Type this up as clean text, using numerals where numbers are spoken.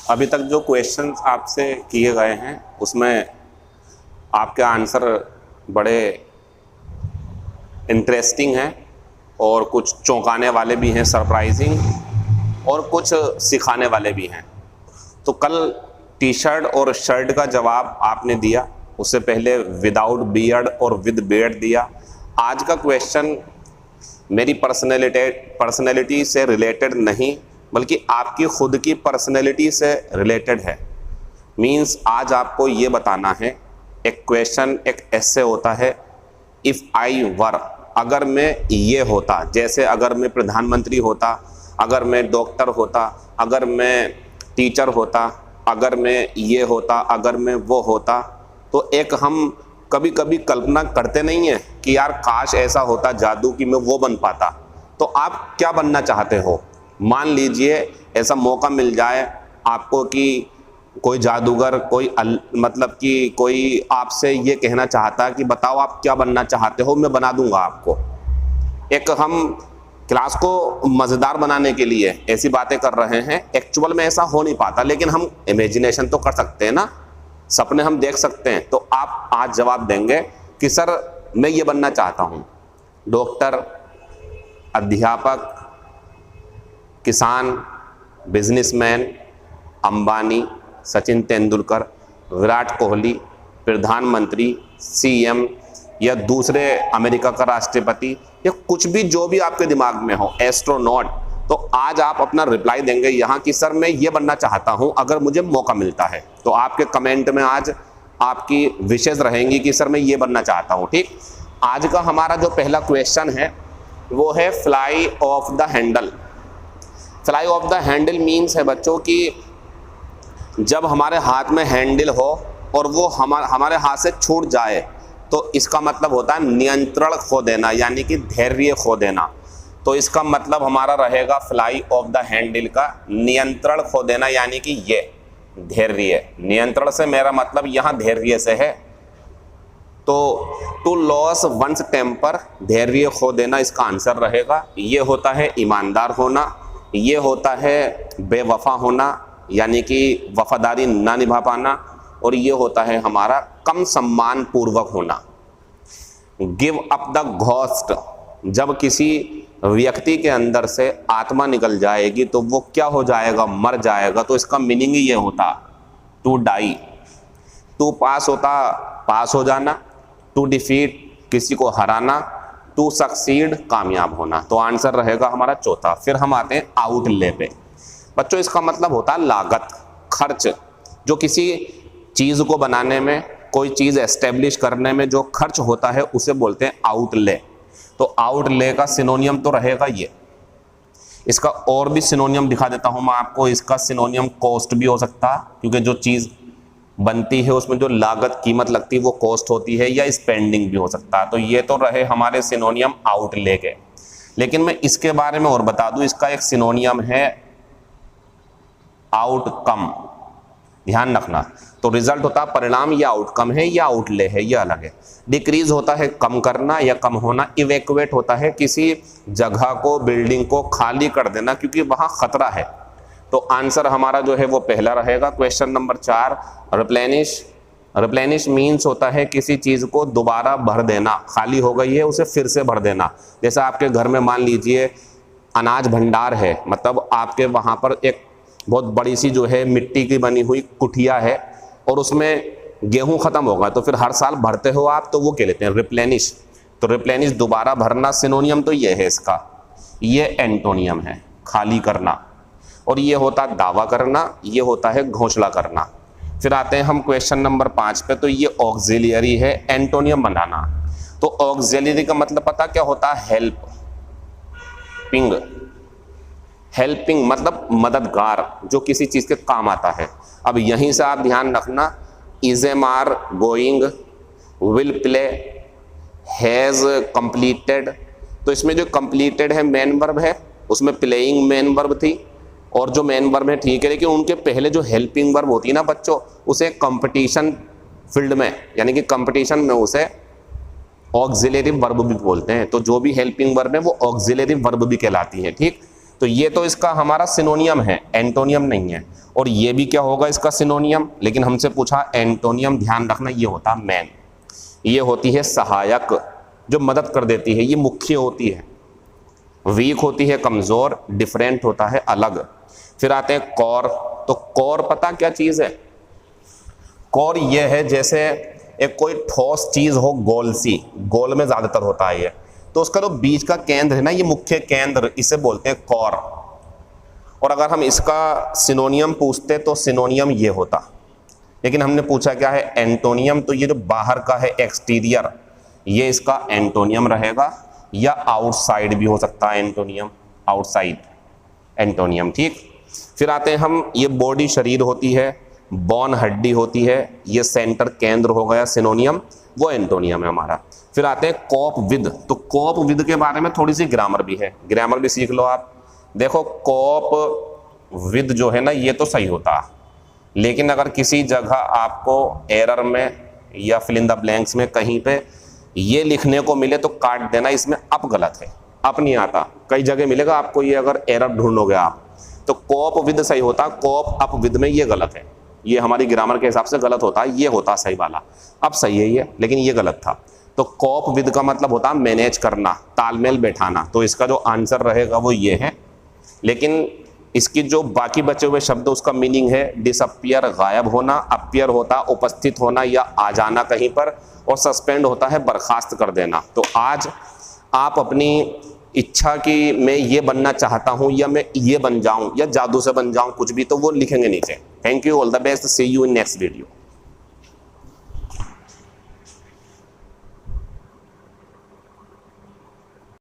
अभी तक जो क्वेश्चंस आपसे किए गए हैं उसमें आपके आंसर बड़े इंटरेस्टिंग हैं और कुछ चौंकाने वाले भी हैं, सरप्राइजिंग, और कुछ सिखाने वाले भी हैं। तो कल टी शर्ट और शर्ट का जवाब आपने दिया, उससे पहले विदाउट बियर्ड और विद बियर्ड दिया। आज का क्वेश्चन मेरी पर्सनैलिटी से रिलेटेड नहीं बल्कि आपकी खुद की पर्सनैलिटी से रिलेटेड है। मींस आज आपको ये बताना है, एक क्वेश्चन एक ऐसे होता है, इफ़ आई वर, अगर मैं ये होता, जैसे अगर मैं प्रधानमंत्री होता, अगर मैं डॉक्टर होता, अगर मैं टीचर होता, अगर मैं ये होता, अगर मैं वो होता। तो एक हम कभी कभी कल्पना करते नहीं हैं कि यार काश ऐसा होता जादू कि मैं वो बन पाता। तो आप क्या बनना चाहते हो? मान लीजिए ऐसा मौका मिल जाए आपको कि कोई जादूगर, मतलब कि कोई आपसे ये कहना चाहता कि बताओ आप क्या बनना चाहते हो, मैं बना दूंगा आपको। एक हम क्लास को मज़ेदार बनाने के लिए ऐसी बातें कर रहे हैं, एक्चुअल में ऐसा हो नहीं पाता, लेकिन हम इमेजिनेशन तो कर सकते हैं ना, सपने हम देख सकते हैं। तो आप आज जवाब देंगे कि सर मैं ये बनना चाहता हूँ, डॉक्टर, अध्यापक, किसान, बिजनेसमैन, अंबानी, सचिन तेंदुलकर, विराट कोहली, प्रधानमंत्री, सीएम, या दूसरे अमेरिका का राष्ट्रपति, या कुछ भी जो भी आपके दिमाग में हो, एस्ट्रोनॉट। तो आज आप अपना रिप्लाई देंगे यहाँ कि सर मैं ये बनना चाहता हूँ अगर मुझे मौका मिलता है। तो आपके कमेंट में आज आपकी विशेष रहेंगी कि सर मैं ये बनना चाहता हूँ। ठीक, आज का हमारा जो पहला क्वेश्चन है वो है fly of the handle. Fly of the handle means है बच्चों कि जब हमारे हाथ में हैंडल हो और वो हमारे हाथ से छूट जाए तो इसका मतलब होता है नियंत्रण खो देना, यानी कि धैर्य खो देना। तो इसका मतलब हमारा रहेगा फ्लाई ऑफ द हैंडल का नियंत्रण खो देना, यानी कि ये धैर्य। नियंत्रण से मेरा मतलब यहाँ धैर्य से है। तो टू लॉस वंस टेम्पर, धैर्य खो देना इसका आंसर रहेगा। ये होता है ईमानदार होना, ये होता है बेवफा होना, यानी कि वफादारी ना निभा पाना, और ये होता है हमारा कम सम्मान पूर्वक होना। गिव अप द घोस्ट, जब किसी व्यक्ति के अंदर से आत्मा निकल जाएगी तो वो क्या हो जाएगा? मर जाएगा। तो इसका मीनिंग ही ये होता टू डाई। टू पास होता पास हो जाना, टू डिफीट किसी को हराना, टू सक्सीड कामयाब होना। तो आंसर रहेगा हमारा चौथा। फिर हम आते हैं आउटले पे। बच्चों इसका मतलब होता है लागत, खर्च। जो किसी चीज़ को बनाने में, कोई चीज़ एस्टेब्लिश करने में जो खर्च होता है उसे बोलते हैं आउटले। तो आउटले का सिनोनियम तो रहेगा ये। इसका और भी सिनोनियम दिखा देता हूँ मैं आपको। इसका सिनोनियम कॉस्ट भी हो सकता है, क्योंकि जो चीज़ बनती है उसमें जो लागत कीमत लगती है वो कॉस्ट होती है, या स्पेंडिंग भी हो सकता है। तो ये तो रहे हमारे सिनोनियम आउटले के। लेकिन मैं इसके बारे में और बता दूं, इसका एक सिनोनियम है आउटकम। ध्यान रखना। तो रिजल्ट होता है परिणाम, या आउटकम है या आउटले है, यह अलग है। डिक्रीज होता है कम करना या कम होना। इवैक्यूएट होता है किसी जगह को, बिल्डिंग को खाली कर देना क्योंकि वहां खतरा है। तो आंसर हमारा जो है वो पहला रहेगा। Question number 4, replenish. Replenish means होता है किसी चीज को दोबारा भर देना, खाली हो गई है उसे फिर से भर देना। जैसे आपके घर में मान लीजिए अनाज भंडार है, मतलब आपके वहां पर एक बहुत बड़ी सी जो है मिट्टी की बनी हुई कुटिया है और उसमें गेहूं खत्म होगा, तो फिर हर साल भरते हो आप, तो वो कह लेते हैं रिप्लेनिश। तो रिप्लेनिश दोबारा भरना, सिनोनियम तो ये है इसका। ये एंटोनियम है खाली करना, और ये होता दावा करना, ये होता है घोषणा करना। फिर आते हैं हम क्वेश्चन नंबर 5 पे। तो ये ऑक्सिलियरी है, एंटोनियम बनाना। तो ऑक्सिलियरी का मतलब पता क्या होता है? हेल्पिंग। हेल्पिंग मतलब मददगार, जो किसी चीज के काम आता है। अब यहीं से आप ध्यान रखना, is am are going, will play, has completed. तो इसमें जो कंप्लीटेड है मेन वर्ब है, उसमें प्लेइंग मेन वर्ब थी, और जो मेन वर्ब है ठीक है, लेकिन उनके पहले जो हेल्पिंग वर्ब होती है ना बच्चों, उसे कंपटीशन फील्ड में, यानी कि कंपटीशन में उसे ऑक्सिलरी वर्ब भी बोलते हैं। तो जो भी हेल्पिंग वर्ब है वो ऑक्सिलरी वर्ब भी कहलाती है। ठीक, तो ये तो इसका हमारा सिनोनियम है, एंटोनियम नहीं है। और ये भी क्या होगा इसका सिनोनियम, लेकिन हमसे पूछा एंटोनियम, ध्यान रखना ये होता मैन। ये होती है सहायक, जो मदद कर देती है, ये मुख्य होती है। वीक होती है कमजोर, डिफरेंट होता है अलग। फिर आते हैं कॉर। तो कॉर पता क्या चीज है? कॉर ये है जैसे एक कोई ठोस चीज हो, गोल सी, गोल में ज्यादातर होता है ये, तो उसका जो बीच का केंद्र है ना, ये मुख्य केंद्र, इसे बोलते हैं कॉर। और अगर हम इसका सिनोनियम पूछते तो सिनोनियम ये होता, लेकिन हमने पूछा क्या है? एंटोनियम। तो ये जो बाहर का है एक्सटीरियर, ये इसका एंटोनियम रहेगा, या आउटसाइड भी हो सकता है एंटोनियम, आउटसाइड एंटोनियम, ठीक। फिर आते हैं हम, ये बॉडी शरीर होती है, बोन हड्डी होती है, ये सेंटर केंद्र हो गया सिनोनियम, वो एंटोनियम है हमारा। फिर आते हैं कोप विद। तो कोप विद के बारे में थोड़ी सी ग्रामर भी है, ग्रामर भी सीख लो आप। देखो कोप विद जो है ना, ये तो सही होता, लेकिन अगर किसी जगह आपको एरर में या फिल इन द ब्लैंक्स में कहीं पे ये लिखने को मिले तो काट देना, इसमें अप गलत है, अप नहीं आता। कई जगह मिलेगा आपको ये, अगर एरर ढूंढोगे आप तो कोप विद सही होता, कोप अप विद में ये गलत है, ये हमारी ग्रामर के हिसाब से गलत होता है, ये होता सही वाला। अब सही है ये, लेकिन ये गलत था। तो कोप विद का मतलब होता है मैनेज करना, तालमेल बैठाना। तो इसका जो आंसर रहेगा वो ये है। लेकिन इसकी जो बाकी बचे हुए शब्द, उसका मीनिंग है डिसअपियर, गायब होना, अपियर होता उपस्थित होना या आ जाना कहीं पर, और सस्पेंड होता है बर्खास्त कर देना। तो आज आप अपनी इच्छा की मैं ये बनना चाहता हूं, या मैं ये बन जाऊं, या जादू से बन जाऊं, कुछ भी, तो वो लिखेंगे नीचे। Thank you, all the best, see you in next video.